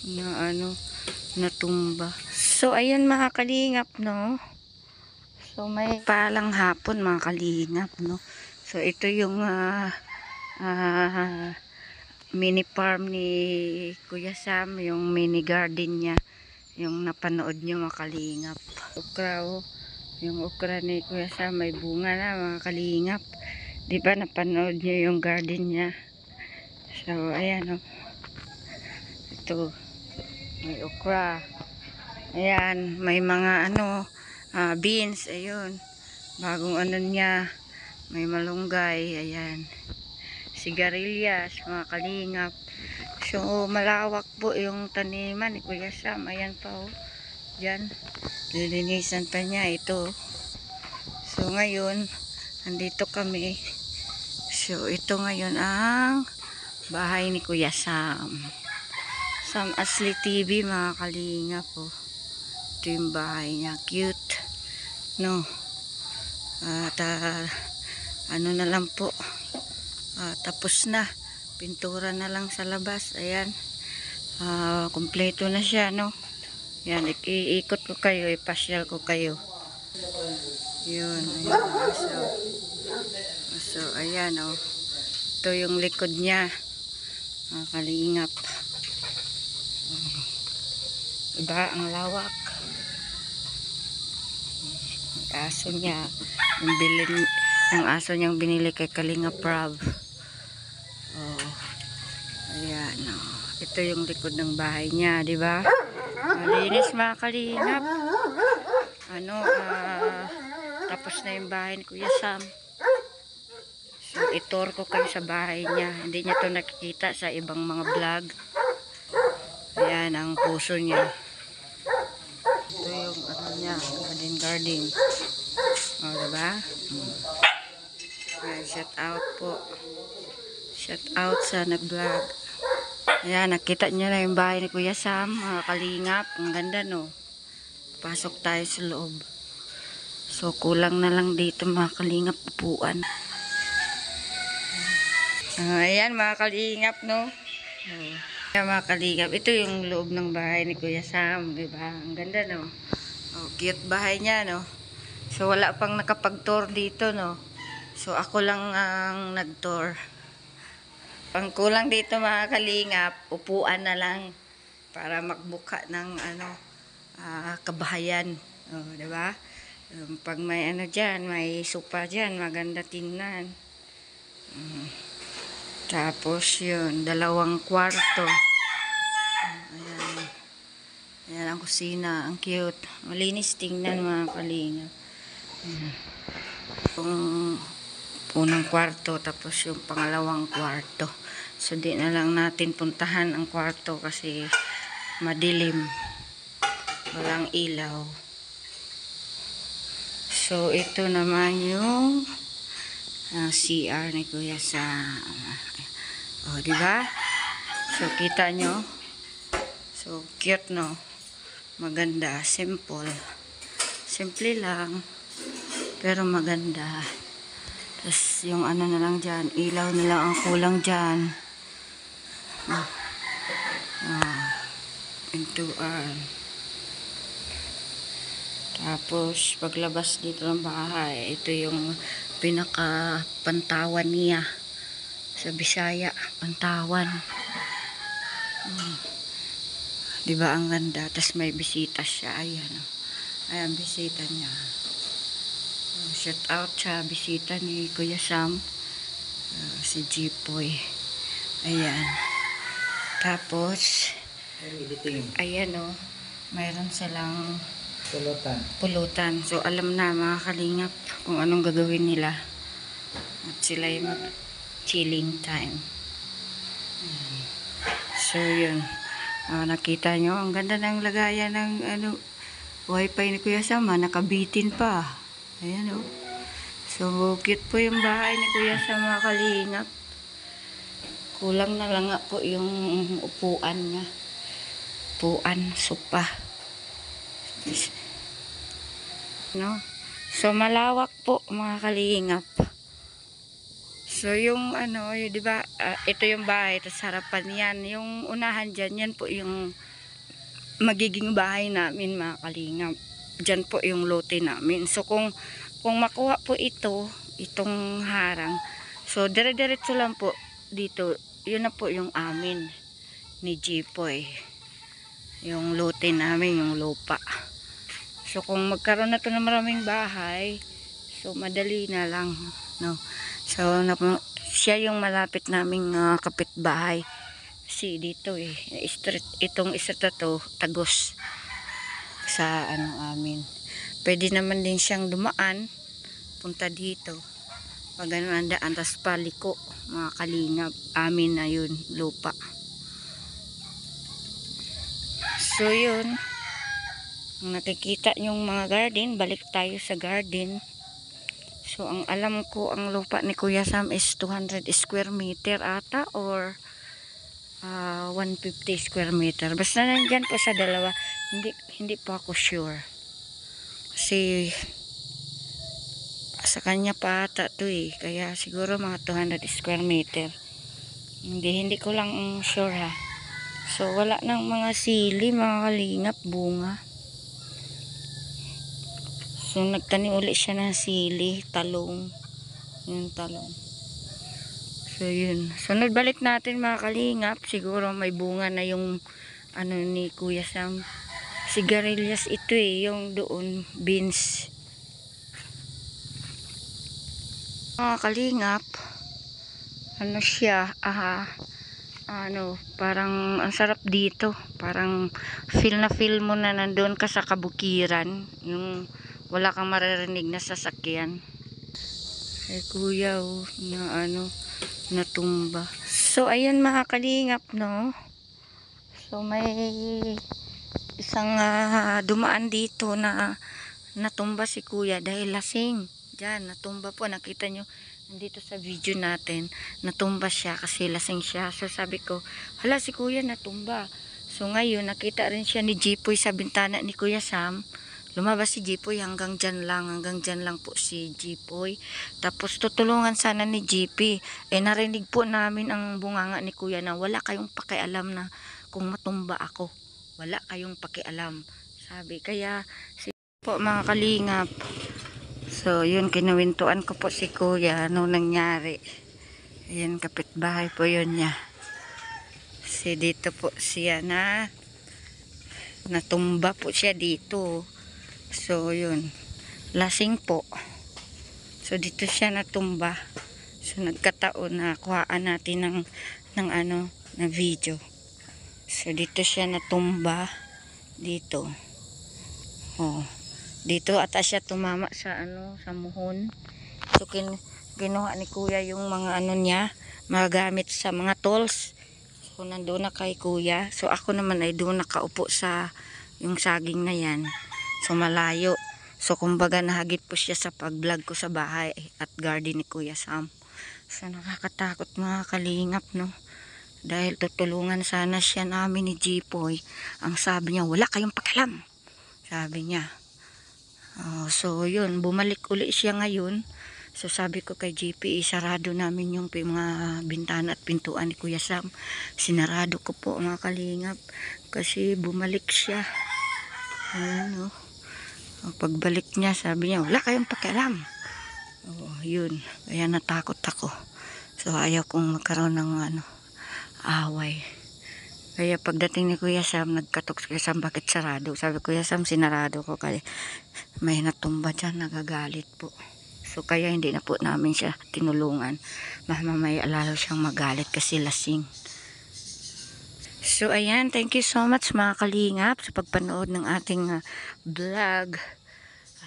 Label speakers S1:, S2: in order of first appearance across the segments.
S1: na natumba. So ayun mga kalingap, no. So may palang hapon mga kalingap, no. So ito yung mini farm ni Kuya Sam, yung mini garden niya, yung napanood nyo mga kalingap. Okra, oh. Yung okra ni Kuya Sam may bunga na mga kalingap. Di ba napanood nyo yung garden niya? So ayan, oh. Ito may okra. Ayan, may mga beans, ayun. Bagong niya, may malunggay, ayan. Sigarilyas, mga kalingap. So, malawak po yung taniman ni Kuya Sam. Ayan pa, oh. Diyan. Lilinisan pa niya ito. So, ngayon, andito kami. So, ito ngayon ang bahay ni Kuya Sam. Sam Asli TV, mga kalingap, oh. Ito yung bahay niya. Cute. No? At ano na lang po. Tapos na. Pintura na lang sa labas. Ayan. Kompleto na siya, no? Yan. Iikot ko kayo. Ipasyal ko kayo. Yun. Ayan. So, ayan, oh. Ito yung likod niya. Kalingap. Diba? Ang lawak. Aso niya, yung bilin ng aso niyang binili kay Kalinga Prab. Oh. Ayan, oh. Ito yung likod ng bahay niya, di ba? Malinis mga kalingap. Tapos na yung bahay ni Kuya Sam. So, itor ko kayo sa bahay niya. Hindi niya to nakikita sa ibang mga vlog. Ayan, ang puso niya. Ito yung niya, garden. O, diba? Ayan, shout out po. Shout out sa nag-vlog. Ayan, nakita nyo na yung bahay ni Kuya Sam, mga kalingap. Ang ganda, no? Pasok tayo sa loob. So, kulang na lang dito, mga kalingap, upuan. Ayan, mga kalingap, no? Ayan, mga kalingap. Ito yung loob ng bahay ni Kuya Sam, diba? Ang ganda, no? Oh, cute bahay niya, no? So, wala pang nakapag-tour dito, no? So, ako lang ang nag-tour. Ang kulang dito, mga kalingap, upuan na lang para magbuka ng, kabahayan. Oh, diba? Pag may dyan, may sopa dyan, maganda tingnan. Tapos, yun, 2 kwarto. Ayan. Ayan ang kusina, ang cute. Malinis tingnan, mga kalingap. Yung unang kwarto, tapos yung pangalawang kwarto. So, di na lang natin puntahan ang kwarto kasi madilim. Walang ilaw. So, ito naman yung CR ni Kuya Sam. O, diba? So, kita nyo? So, cute, no? Maganda. Simple. Simple lang. Pero maganda. Tapos, yung na lang dyan. Ilaw na lang ang kulang dyan. Pintuan. Tapos, paglabas dito ng bahay, ito yung pinaka-pantawan niya. Sa Bisaya, pantawan. Diba ang ganda? Tapos may bisita siya. Ayan. Ayan, bisita niya. Shout out sa bisita ni Kuya Sam. Si Jipoy. Ayan. Tapos, ayan, oh. Mayroon silang pulutan. So, alam na mga kalingap kung anong gagawin nila. At sila yung chilling time. So, yun. Nakita nyo, ang ganda ng lagayan ng wifi ni Kuya Sam. Nakabitin pa. Ayan, oh. So, cute po yung bahay ni Kuya Sam, mga kalingap. Kulang na lang nga po yung upuan niya. Upuan, sopa. No? So, malawak po, mga kalingap. So yung ano, yung, 'di ba? Ito yung bahay, tapos harapan 'yan. Yung unahan diyan, 'yan po yung magiging bahay namin, mga kalingap. Diyan po yung lote namin. So kung makuha po itong harang. So dire-diretso lang po dito. Yun na po yung amin ni Jipoy. Yung lote namin, yung lupa. So kung magkaroon na to ng maraming bahay, so madali na lang, no. So siya yung malapit naming kapitbahay. Kasi dito street, itong isa to tagos sa ano amin. Pwede naman din siyang dumaan punta dito. Pag ano ang daan, tas paliko, mga kalingap, amin na yun, lupa. So yun, nakikita yung mga garden. Balik tayo sa garden. So ang alam ko, ang lupa ni Kuya Sam is 200 square meter ata, or 150 square meter. Basta nandyan po sa dalawa. Hindi po ako sure. Kasi sa kanya pa ata to kaya siguro mga 200 square meter. Hindi ko lang sure ha. So wala nang mga sili, mga kalingap, bunga. So nagtanim ulit siya ng sili, talong. Yung talong. So yun. Sunod balik natin, mga kalingap. Siguro may bunga na yung ano ni Kuya Sam. Sigarilyas ito yung doon, beans. Mga kalingap, ano siya, parang ang sarap dito. Parang feel mo na nandun ka sa kabukiran. Yung wala kang maririnig na sasakyan. Kuya, na natumba. So ayun, mga kalingap, no. So may isang dumaan dito na natumba si kuya dahil lasing. Diyan, natumba po. Nakita nyo nandito sa video natin, natumba siya kasi lasing siya. So sabi ko, hala, si kuya natumba. So ngayon nakita rin siya ni Jipoy sa bintana ni Kuya Sam. Lumabas si Jipoy, hanggang dyan lang po si Jipoy. Tapos tutulungan sana ni JP. Narinig po namin ang bunganga ni Kuya na wala kayong pakialam na kung matumba ako. Wala kayong pakialam. Sabi, kaya po, mga kalingap. So yun, kinuwintuan ko po si Kuya ano nangyari. Ayan, kapitbahay po yun niya. Kasi dito po siya natumba po siya dito. So yun, lasing po. So dito siya natumba. So nagkataon na kuhaan natin ng video. So dito siya natumba dito. Dito ata siya tumama sa sa muhon. So kinuha ni Kuya yung mga niya, magamit sa mga tools. So nandoon na kay Kuya. So ako naman ay doon nakaupo sa yung saging na yan. So malayo. So kumbaga nahagit po siya sa pag-vlog ko sa bahay at garden ni Kuya Sam. So nakakatakot, mga kalingap, no. Dahil tutulungan sana siya namin ni Jipoy. Ang sabi niya, wala kayong pakialam. Sabi niya. So yun, bumalik uli siya ngayon. So sabi ko kay JP, sarado namin yung mga bintana at pintuan ni Kuya Sam. Sinarado ko po, mga kalingap. Kasi bumalik siya. Ano, pagbalik niya, sabi niya, wala kayong pakialam. Yun, kaya natakot ako. So ayaw kong magkaroon ng away. Kaya pagdating ni Kuya Sam, nagkatok si Kuya Sam, bakit sarado? Sabi, Kuya Sam, sinarado ko kaya may natumba dyan, nagagalit po. So kaya hindi na po namin siya tinulungan. Mamaya lalo siyang magalit kasi lasing. So ayan, thank you so much, mga kalingap, sa pagpanood ng ating vlog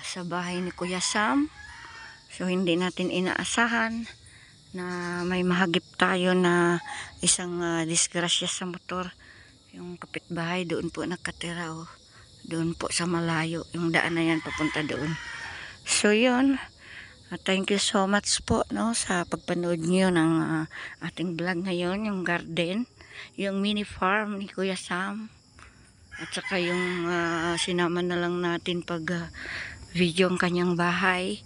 S1: sa bahay ni Kuya Sam. So hindi natin inaasahan na may mahagip tayo na isang disgrasya sa motor. Yung kapitbahay doon po nakatira, doon po sa malayo, yung daan na yan papunta doon. So yun, thank you so much po, no, sa pagpanood niyo ng ating vlog ngayon, yung garden, yung mini farm ni Kuya Sam, at saka yung sinama na lang natin pag video ang kanyang bahay.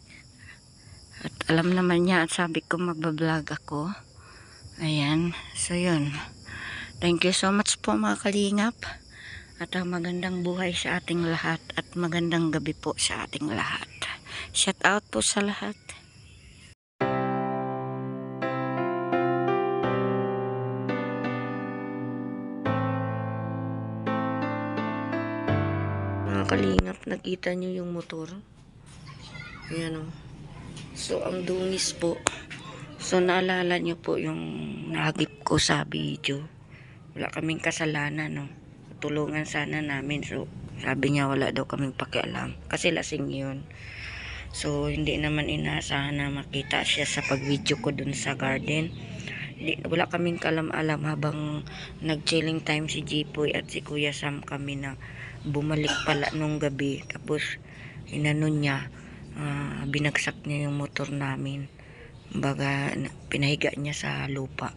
S1: At alam naman niya at sabi ko magbablog ako. Ayan. So yun. Thank you so much po mga kalingap. At magandang buhay sa ating lahat. At magandang gabi po sa ating lahat. Shout out po sa lahat. Mga kalingap, nakita nyo yung motor? Ayan o. So, ang dungis po. So, naalala nyo po yung nahagip ko sa video. Wala kaming kasalanan, no? Tulungan sana namin. So, sabi niya wala daw kaming pakialam. Kasi lasing yun. So, hindi naman inaasahan na makita siya sa pag-video ko dun sa garden. Wala kaming kalam-alam habang nag-chilling time si Jipoy at si Kuya Sam kami na bumalik pala nung gabi. Tapos, inano niya, binagsak niya yung motor namin. Baga, pinahiga niya sa lupa.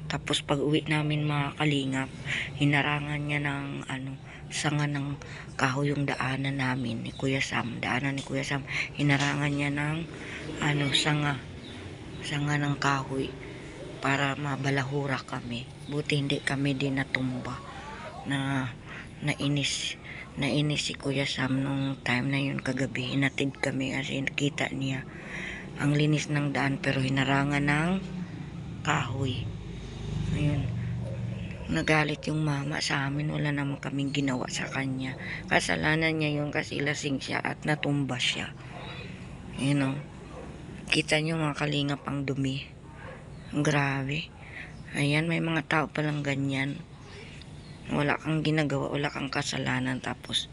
S1: Tapos pag uwi namin mga kalingap, hinarangan niya ng sanga ng kahoy yung daanan namin ni Kuya Sam. Daanan ni Kuya Sam, hinarangan niya ng sanga ng kahoy para mabalahura kami. Buti hindi kami din natumba. Nainis si Kuya Sam nung time na yun kagabi. Hinatid kami kasi nakita niya ang linis ng daan pero hinarangan ng kahoy. Ayun. Nagalit yung mama sa amin. Wala naman kaming ginawa sa kanya. Kasalanan niya yun kasi lasing siya at natumba siya. Ayun o. Kita nyo mga kalingap ang dumi. Grabe. Ayan, may mga tao palang ganyan. Wala kang ginagawa, wala kang kasalanan. Tapos,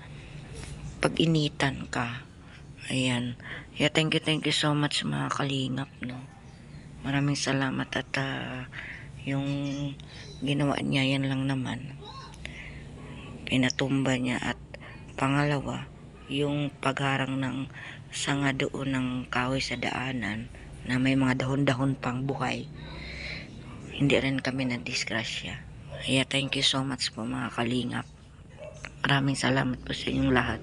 S1: pag-initan ka. Ayan. Yeah, thank you so much mga kalingap, no. Maraming salamat at yung ginawa niya yan lang naman. Pinatumba niya at pangalawa, yung pagharang ng sanga doon ng kahoy sa daanan na may mga dahon-dahon pang buhay. Hindi rin kami na-disgrasya. Yeah, thank you so much po mga kalingap. Maraming salamat po sa inyong lahat.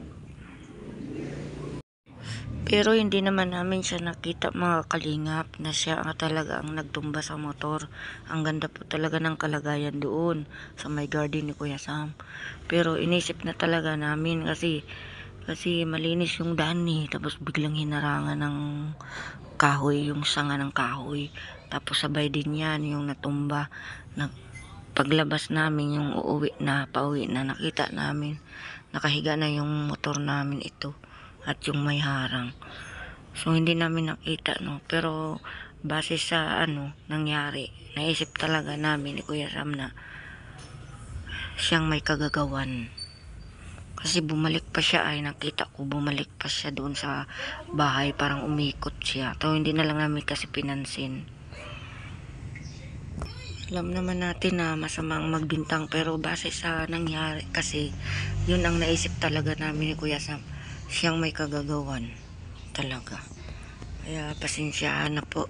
S1: Pero hindi naman namin siya nakita mga kalingap na siya talaga ang nagtumba sa motor. Ang ganda po talaga ng kalagayan doon sa may garden ni Kuya Sam. Pero inisip na talaga namin kasi malinis yung daan tapos biglang hinarangan ng kahoy, yung sanga ng kahoy. Tapos sabay din yan yung natumba. Paglabas namin yung pauwi na nakita namin nakahiga na yung motor namin ito. At yung may harang. So, hindi namin nakita, no. Pero, base sa, nangyari, naisip talaga namin ni Kuya Sam na siyang may kagagawan. Kasi bumalik pa siya, nakita ko, bumalik pa siya doon sa bahay, parang umikot siya. So, hindi na lang namin kasi pinansin. Alam naman natin na masamang magbintang, pero base sa nangyari, kasi, yun ang naisip talaga namin ni Kuya Sam. Siyang may kagagawan talaga. Kaya pasensyahan na po.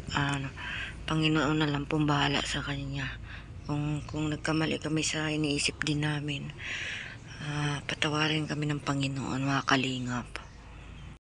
S1: Panginoon na lang pong bahala sa kanya. Kung nagkamali kami sa iniisip din namin, patawarin kami ng Panginoon mga kalingap.